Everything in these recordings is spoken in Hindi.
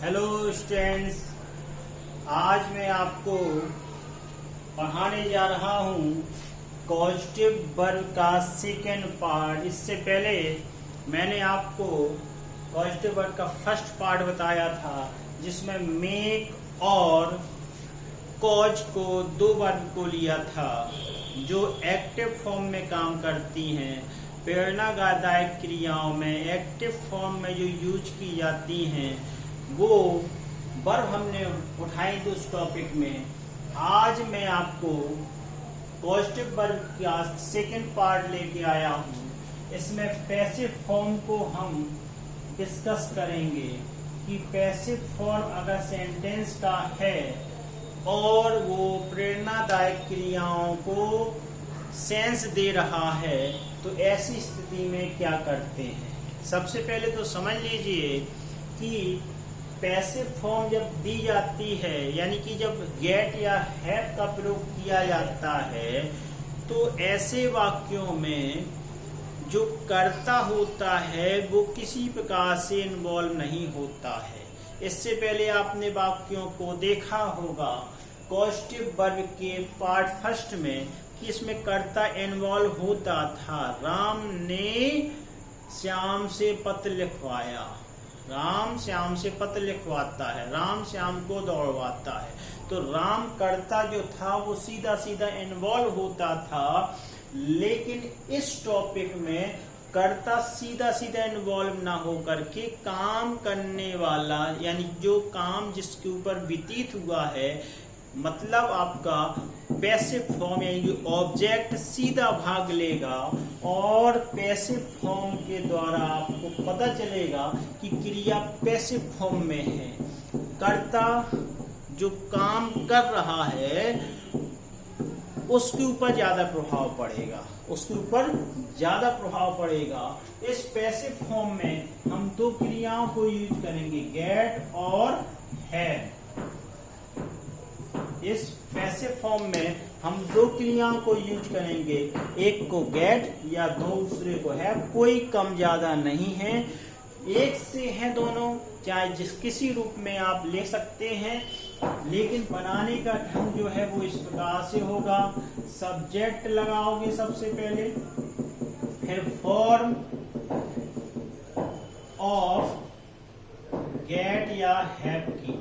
हेलो स्टूडेंट्स, आज मैं आपको पढ़ाने जा रहा हूँ कॉजेटिव वर्ब का सेकेंड पार्ट। इससे पहले मैंने आपको कॉजेटिव वर्ब का फर्स्ट पार्ट बताया था, जिसमें मेक और कॉज को दो वर्ब को लिया था जो एक्टिव फॉर्म में काम करती हैं। प्रेरणादायक क्रियाओं में एक्टिव फॉर्म में जो यूज की जाती हैं वो वर्ब हमने उठाई थी उस टॉपिक में। आज मैं आपको पॉजिटिव वर्ब का सेकंड पार्ट लेके आया हूँ। इसमें पैसिव फॉर्म को हम डिस्कस करेंगे कि पैसिव फॉर्म अगर सेंटेंस का है और वो प्रेरणादायक क्रियाओं को सेंस दे रहा है तो ऐसी स्थिति में क्या करते हैं। सबसे पहले तो समझ लीजिए कि पैसिव फॉर्म जब दी जाती है, यानी कि जब गेट या हैव का प्रयोग किया जाता है, तो ऐसे वाक्यों में जो कर्ता होता है वो किसी प्रकार से इन्वॉल्व नहीं होता है। इससे पहले आपने वाक्यों को देखा होगा पॉजिटिव वर्ब के पार्ट फर्स्ट में कि इसमें कर्ता इन्वॉल्व होता था। राम ने श्याम से पत्र लिखवाया। राम श्याम से पत्र लिखवाता है, राम श्याम को दौड़वाता है। तो राम कर्ता जो था वो सीधा सीधा इन्वॉल्व होता था, लेकिन इस टॉपिक में कर्ता सीधा सीधा इन्वॉल्व ना होकर के काम करने वाला, यानी जो काम जिसके ऊपर व्यतीत हुआ है, मतलब आपका पैसिव फॉर्म यानी ऑब्जेक्ट सीधा भाग लेगा और पैसिव फॉर्म के द्वारा आपको पता चलेगा कि क्रिया पैसिव फॉर्म में है। कर्ता जो काम कर रहा है उसके ऊपर ज्यादा प्रभाव पड़ेगा, उसके ऊपर ज्यादा प्रभाव पड़ेगा। इस पैसिव फॉर्म में हम दो क्रियाओं को यूज करेंगे, गेट और हैव। इस पैसिव फॉर्म में हम दो क्रियाओं को यूज करेंगे, एक को गेट या दूसरे को हैव। कोई कम ज्यादा नहीं है, एक से है दोनों, चाहे जिस किसी रूप में आप ले सकते हैं, लेकिन बनाने का ढंग जो है वो इस प्रकार से होगा। सब्जेक्ट लगाओगे सबसे पहले, फिर फॉर्म ऑफ गेट या हैव की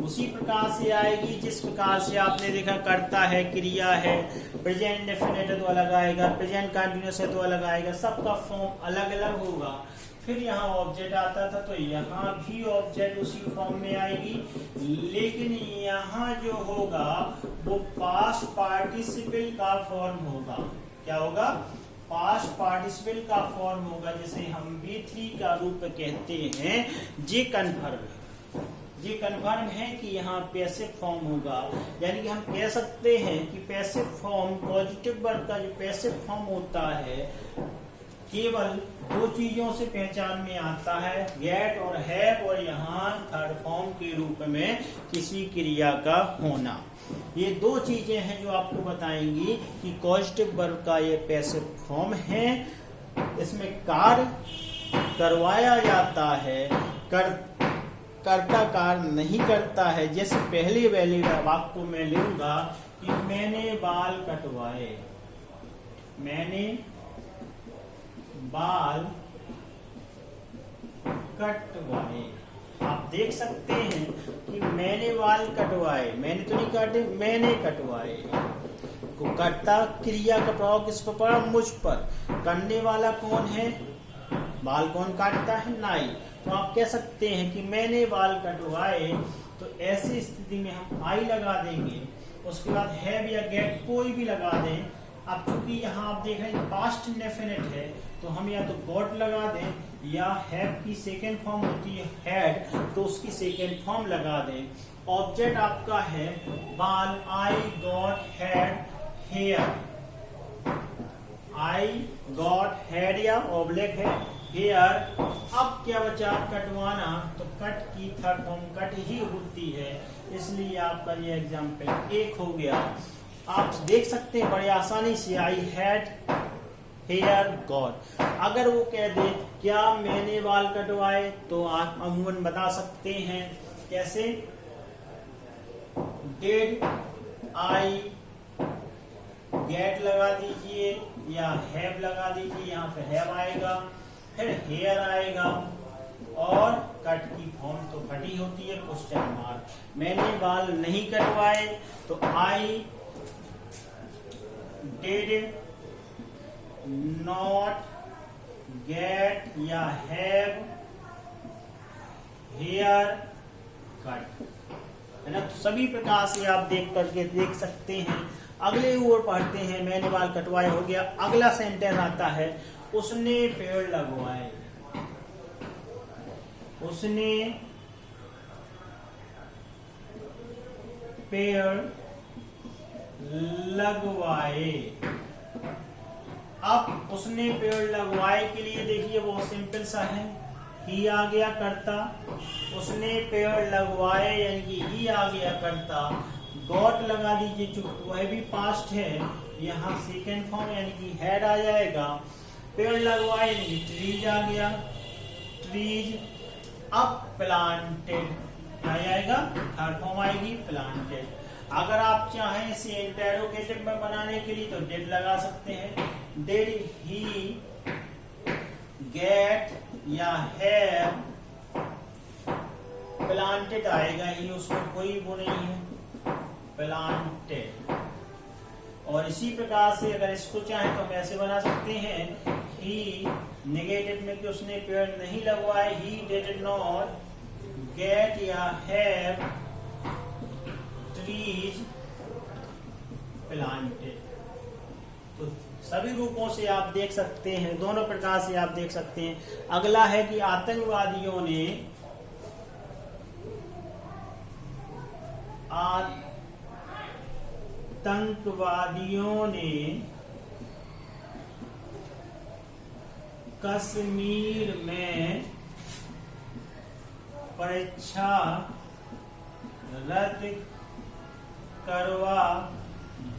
उसी प्रकार से आएगी जिस प्रकार से आपने देखा करता है, क्रिया है, प्रेजेंट डेफिनेट है तो अलग आएगा, प्रेजेंट कंटीन्यूअस है तो अलग आएगा, सबका फॉर्म अलग अलग होगा। फिर यहाँ ऑब्जेक्ट आता था तो यहाँ भी ऑब्जेक्ट उसी फॉर्म में आएगी, लेकिन यहाँ जो होगा वो पास्ट पार्टिसिपल का फॉर्म होगा। क्या होगा? पास्ट पार्टिसिपल का फॉर्म होगा, जिसे हम B3 का रूप कहते हैं। जे कन्फर्म है कि यहाँ पैसिव फॉर्म होगा, यानी कि हम कह सकते हैं कि पैसिव फॉर्म पॉजिटिव वर्ब का जो पैसिव फॉर्म होता है केवल दो चीजों से पहचान में आता है, गेट और हैव, और यहाँ थर्ड फॉर्म के रूप में किसी क्रिया का होना। ये दो चीजें हैं जो आपको बताएंगी कि पॉजिटिव वर्ब का ये पैसिव फॉर्म है। इसमें कार्य करवाया जाता है, कर्ता कार्य नहीं करता है। जैसे पहले वाले वाक्य को मैं लूंगा कि मैंने बाल कटवाए, मैंने बाल कटवाए। आप देख सकते हैं कि मैंने बाल कटवाए, मैंने तो नहीं काटे, मैंने कटवाए। तो कर्ता क्रिया का प्रभाव किस पर पड़ा? मुझ पर। करने वाला कौन है? बाल कौन काटता है? नाई। तो आप कह सकते हैं कि मैंने बाल कटवाए। तो ऐसी स्थिति में हम आई लगा देंगे, उसके बाद हैव या गेट कोई भी लगा दें। अब चूंकि यहाँ आप देख रहे हैं पास्ट इंडेफिनिट है, तो हम या तो गॉट लगा दें या हैव की सेकेंड फॉर्म होती है हैड, तो उसकी सेकेंड फॉर्म लगा दें। ऑब्जेक्ट आपका है बाल, I got had hair, I got had या ऑब्जेक्ट है हेयर। अब क्या बचा? कटवाना, तो कट की थर्ड फॉर्म कट ही होती है, इसलिए आपका ये एग्जाम्पल 1 हो गया। आप देख सकते हैं बड़ी आसानी से आई हैड हेयर गॉट। अगर वो कह दे क्या मैंने बाल कटवाए, तो आप अमूमन बता सकते हैं कैसे, डिड आई गेट लगा दीजिए या हैव लगा दीजिए, यहाँ पे हैव आएगा, फिर हेयर आएगा और कट की फॉर्म तो फटी होती है क्वेश्चन मार्क। मैंने बाल नहीं कटवाए तो आई डिड नॉट गेट या हैव हेयर कट, है ना। तो सभी प्रकार से आप देख करके देख सकते हैं। अगले ओर पढ़ते हैं, मैंने बाल कटवाए हो गया। अगला सेंटेंस आता है उसने पेड़ लगवाए। उसने पेड़ लगवाए। अब उसने पेड़ लगवाए के लिए देखिए बहुत सिंपल सा है, ही आ गया करता, उसने पेड़ लगवाए यानी कि ही आ गया करता, गॉट लगा दीजिए चूंकि वह भी पास्ट है, यहाँ सेकेंड फॉर्म यानी कि हैड आ जाएगा। पेड़ लगवाए यानी कि ट्रीज आ गया, ट्रीज। अब प्लांटेड आ जाएगा, थर्ड फॉर्म आएगी प्लांटेड। अगर आप चाहें इसे इंटेरोगेटिव में बनाने के लिए तो डिड लगा सकते हैं, डिड ही गेट या हैव प्लांटेड आएगा, ही उसमें कोई वो नहीं है, प्लांटेड। और इसी प्रकार से अगर इसको चाहे तो हम ऐसे बना सकते हैं, ही नेगेटिव में कि उसने पेड़ नहीं लगवाए, ही डिड नॉट गेट या हैव ट्रीज प्लांटेड। तो सभी रूपों से आप देख सकते हैं, दोनों प्रकार से आप देख सकते हैं। अगला है कि आतंकवादियों ने कश्मीर में परीक्षा रद्द करवा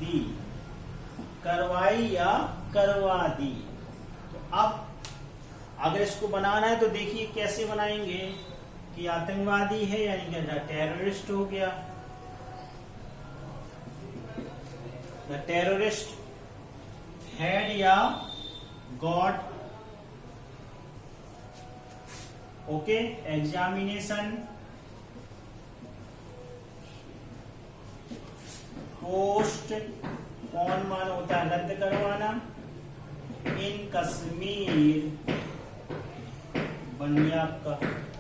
दी, करवाई या करवा दी। तो अब अगर इसको बनाना है तो देखिए कैसे बनाएंगे कि आतंकवादी है यानी कि टेररिस्ट हो गया, द टेररिस्ट हैड या गॉट ओके एग्जामिनेशन पोस्ट कौन मान होता है रद्द करवाना, इन कश्मीर बन गया आपका।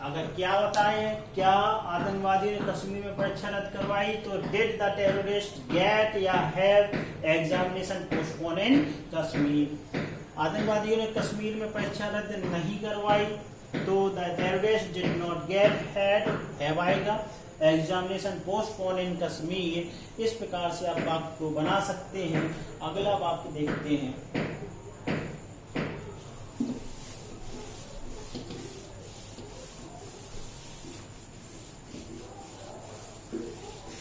अगर क्या होता है, क्या आतंकवादी ने कश्मीर में परीक्षा रद्द करवाई, तो डिड द टेररिस्ट गेट या हैव एग्जामिनेशन पोस्टपोन इन कश्मीर। आतंकवादियों ने कश्मीर में परीक्षा रद्द नहीं करवाई तो the terrorist did not gate have आएगा, एग्जामिनेशन पोस्टपोन इन कश्मीर। इस प्रकार से आप वाक्य को बना सकते हैं। अगला वाक्य देखते हैं।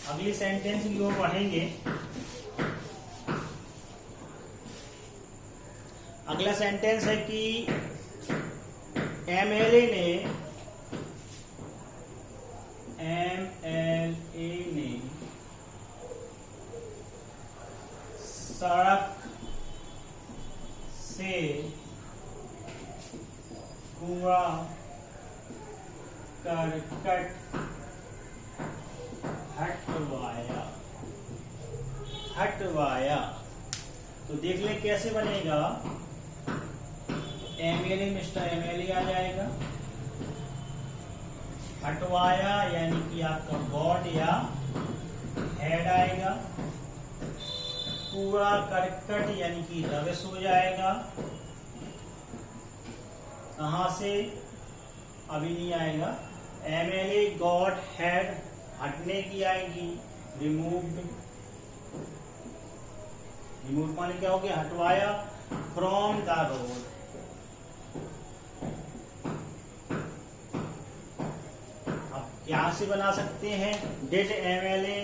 अगली सेंटेंस की ओर बढ़ेंगे। अगला सेंटेंस है कि एमएलए ने सड़क से कूड़ा करकट हटवाया। तो देख ले कैसे बनेगा, एमएलए मिस्टर एमएलए आ जाएगा, हटवाया यानी कि आपका गॉड या हेड आएगा, कूड़ा करकट यानी कि रविश हो जाएगा। कहां से, अभी नहीं आएगा। एमएलए गॉड हेड हटने की आएगी, रिमूव्ड। रिमूव माने क्या हो गया, हटवाया, फ्रॉम द रोड। अब यहां से बना सकते हैं, did MLA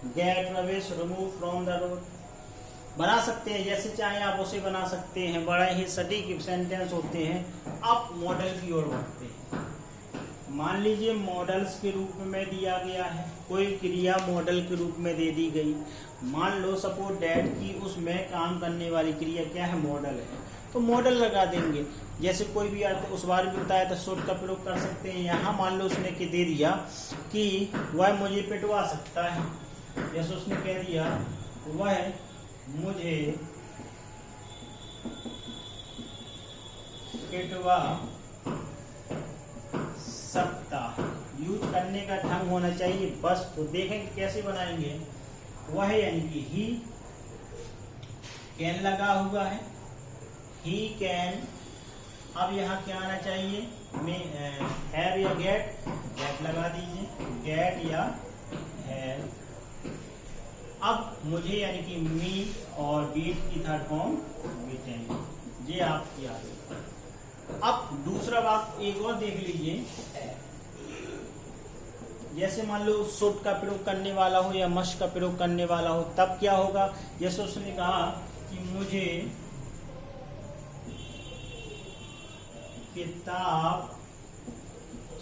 get rubbish remove from the road. बना सकते हैं, जैसे चाहे आप उसे बना सकते हैं, बड़ा ही सटीक सेंटेंस होते हैं। अब मॉडल की ओर बढ़ते हैं। मान लीजिए मॉडल्स के रूप में दिया गया है, कोई क्रिया मॉडल के रूप में दे दी गई। मान लो सपोज डैट की उसमें काम करने वाली क्रिया क्या है, मॉडल है, तो मॉडल लगा देंगे। जैसे कोई भी अर्थ उस बार भी बताया था, शुड का प्रयोग कर सकते हैं। यहाँ मान लो उसने दे दिया कि वह मुझे पिटवा सकता है, जैसे उसने कह दिया वह मुझे पिटवा सकता। यूज करने का ढंग होना चाहिए बस। तो देखेंगे कैसे बनाएंगे। वह यानी कि ही कैन लगा हुआ है, ही कैन। अब यहाँ क्या आना चाहिए, हैव या गेट, गेट लगा दीजिए, गेट या हैव। अब मुझे यानी कि मी और बीट की थर्ड फॉर्म बीटेन, ये आपकी आ गई। अब दूसरा बात एक और देख लीजिए, जैसे मान लो शुड का प्रयोग करने वाला हो या मस्ट का प्रयोग करने वाला हो, तब क्या होगा। जैसे उसने कहा कि मुझे किताब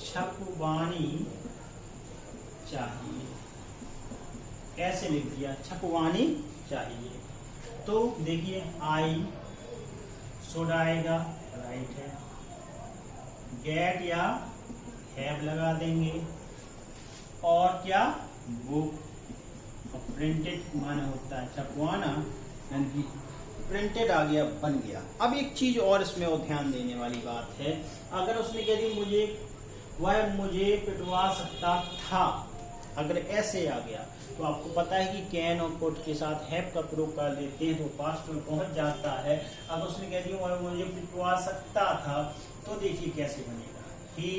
छपवानी चाहिए, ऐसे लिख दिया, छपवानी चाहिए। तो देखिए आई शुड आएगा, राइट है। गेट या हैव लगा देंगे, और क्या बुक। प्रिंटेड माना होता है छपवाना, यानी कि प्रिंटेड आ गया, बन गया। अब एक चीज और इसमें और ध्यान देने वाली बात है, अगर उसने कह दी वह मुझे पिटवा सकता था, अगर ऐसे आ गया तो आपको पता है कि कैन और कुड के साथ हैव का प्रयोग कर देते हैं तो पास्ट में पहुंच जाता है। अब उसने कह दिया वह मुझे पिटवा सकता था, तो देखिए कैसे बनेगा, ही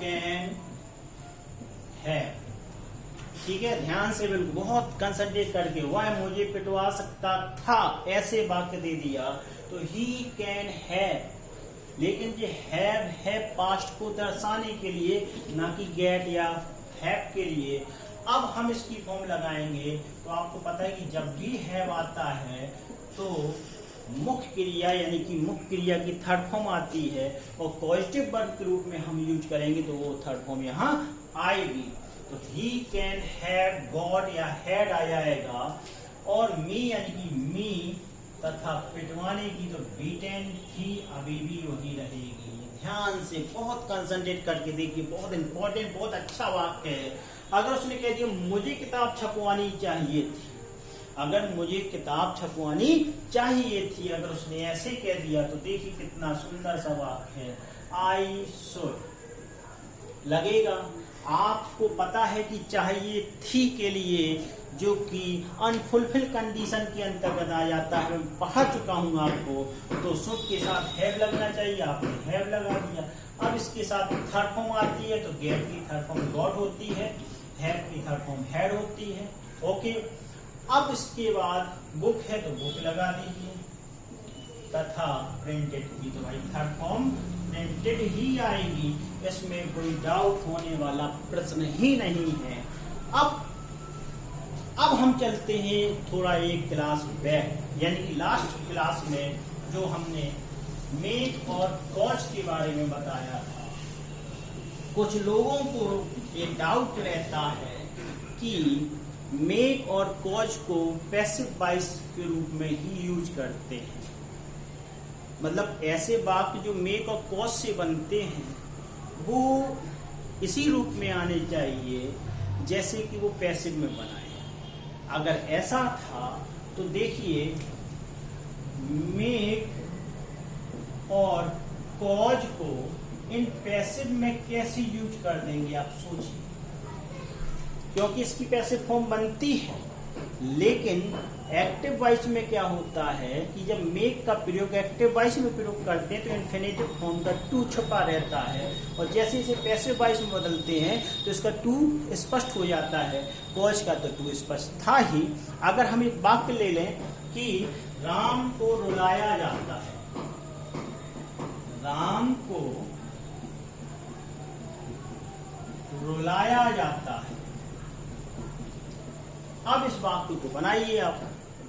कैन हैव। ठीक है, ध्यान से बिल्कुल बहुत कंसंट्रेट करके, वह मुझे पिटवा सकता था, ऐसे वाक्य दे दिया तो ही कैन हैव। लेकिन ये हैव है पास्ट को दर्शाने के लिए, ना कि गेट या हैव के लिए। अब हम इसकी फॉर्म लगाएंगे तो आपको पता है कि जब भी हैव आता है तो मुख्य क्रिया यानी कि मुख्य क्रिया की थर्ड फॉर्म आती है, और पॉजिटिव वर्ब के रूप में हम यूज करेंगे तो वो थर्ड फॉर्म यहाँ आएगी। तो ही कैन हैव गॉट या हैड आ जाएगा, और मी यानी कि मी तथा पिटवाने की तो बीटेन थी, अभी भी वही रहेगी। ध्यान से बहुत कंसंट्रेट करके देखिए, बहुत इंपॉर्टेंट, बहुत अच्छा वाक्य है। अगर उसने कह दिया मुझे किताब छपवानी चाहिए थी, अगर मुझे किताब छपवानी चाहिए थी, अगर उसने ऐसे कह दिया तो देखिए कितना सुंदर सा वाक्य है, आई शुड लगेगा। आपको पता है कि चाहिए थी के लिए जो कि अनफुलफिल कंडीशन के अंतर्गत आ जाता है, मैं पढ़ा चुका हूं आपको, तो शुड के साथ हैव लगना चाहिए, आपने हैव लगा दिया। अब इसके साथ थर्ड फॉर्म आती है तो गेट की थर्ड फॉर्म गॉट होती है, हैव की थर्ड फॉर्म हैड होती है। ओके, अब इसके बाद बुक है तो बुक लगा दीजिए, तथा प्रिंटेड की तो भाई थर्ड फॉर्म प्रिंटेड ही आएगी, इसमें कोई डाउट होने वाला प्रश्न ही नहीं है। अब हम चलते हैं थोड़ा एक क्लास बैक, यानी कि लास्ट क्लास में जो हमने मेक और कॉज के बारे में बताया था। कुछ लोगों को ये डाउट रहता है कि मेक और कॉज को पैसिव वॉइस के रूप में ही यूज करते हैं, मतलब ऐसे वाक्य जो मेक और कॉज से बनते हैं वो इसी रूप में आने चाहिए जैसे कि वो पैसिव में बनाए। अगर ऐसा था तो देखिए मेक और कॉज को इन पैसिव में कैसे यूज कर देंगे आप सोचिए, क्योंकि इसकी पैसिव फॉर्म बनती है। लेकिन एक्टिव वॉइस में क्या होता है कि जब मेक का प्रयोग एक्टिव वॉइस में प्रयोग करते हैं तो इन्फिनेटिव फॉर्म का टू छुपा रहता है, और जैसे इसे पैसिव वॉइस में बदलते हैं तो इसका टू स्पष्ट हो जाता है, कॉज का तो टू स्पष्ट था ही। अगर हम एक वाक्य ले लें कि राम को रुलाया जाता है, राम को रुलाया जाता है, अब इस वाक्य को बनाइए, आप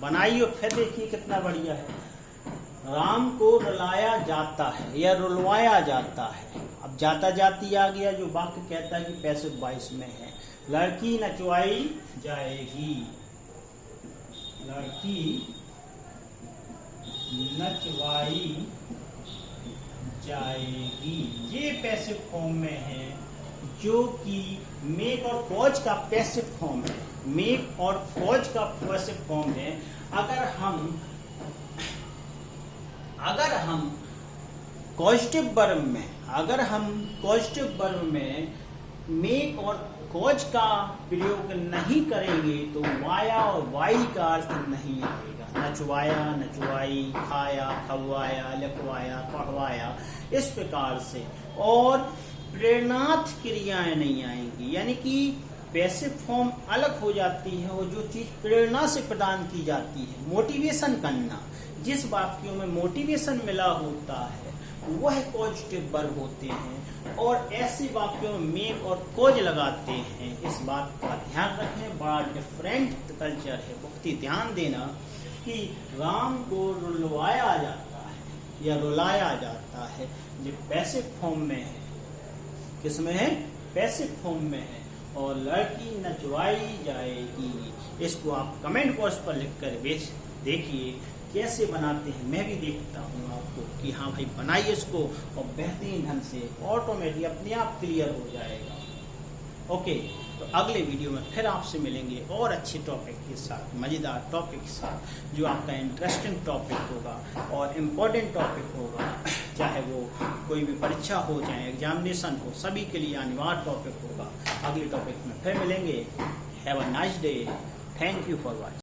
बनाइए और फिर देखिए कितना बढ़िया है। राम को रुलाया जाता है या रुलवाया जाता है। अब जाता जाती आ गया, जो वाक्य कहता है कि पैसिव वॉइस में है। लड़की नचवाई जाएगी, लड़की नचवाई जाएगी, ये पैसिव फॉर्म में है, जो कि मेक और कॉज का पैसिव फॉर्म है। मेक और कॉज का पैसिव फॉर्म है। अगर हम कॉजेटिव वर्ब में मेक और कॉज का प्रयोग नहीं करेंगे तो वाया और वाई का अर्थ नहीं आएगा। नचवाया, नचवाई, खाया, खवाया, लिखवाया, पढ़वाया, इस प्रकार से। और प्रेरणार्थ क्रियाएं नहीं आएंगी, यानी कि पैसिव फॉर्म अलग हो जाती है। और जो चीज प्रेरणा से प्रदान की जाती है, मोटिवेशन करना, जिस वाक्यों में मोटिवेशन मिला होता है वह पॉजिटिव वर्ब होते हैं। और ऐसे वाक्यों में मेक और कॉज लगाते हैं। इस बात का ध्यान रखें, बड़ा डिफरेंट कल्चर है। बहुत ही ध्यान देना कि राम को रुलवाया जाता है या रुलाया जाता है, जो पैसिव फॉर्म में है। किसमें है? पैसिव फॉर्म में है। और लड़की नचवाई जाएगी, इसको आप कमेंट बॉक्स पर लिखकर देखिए कैसे बनाते हैं। मैं भी देखता हूँ आपको कि हाँ भाई बनाइए इसको, और बेहतरीन ढंग से ऑटोमेटिक अपने आप क्लियर हो जाएगा। ओके, तो अगले वीडियो में फिर आपसे मिलेंगे और अच्छे टॉपिक के साथ, मज़ेदार टॉपिक के साथ, जो आपका इंटरेस्टिंग टॉपिक होगा और इम्पोर्टेंट टॉपिक होगा। चाहे वो कोई भी परीक्षा हो, चाहे एग्जामिनेशन हो, सभी के लिए अनिवार्य टॉपिक होगा। अगले टॉपिक में फिर मिलेंगे। Have a nice day. Thank you for watching.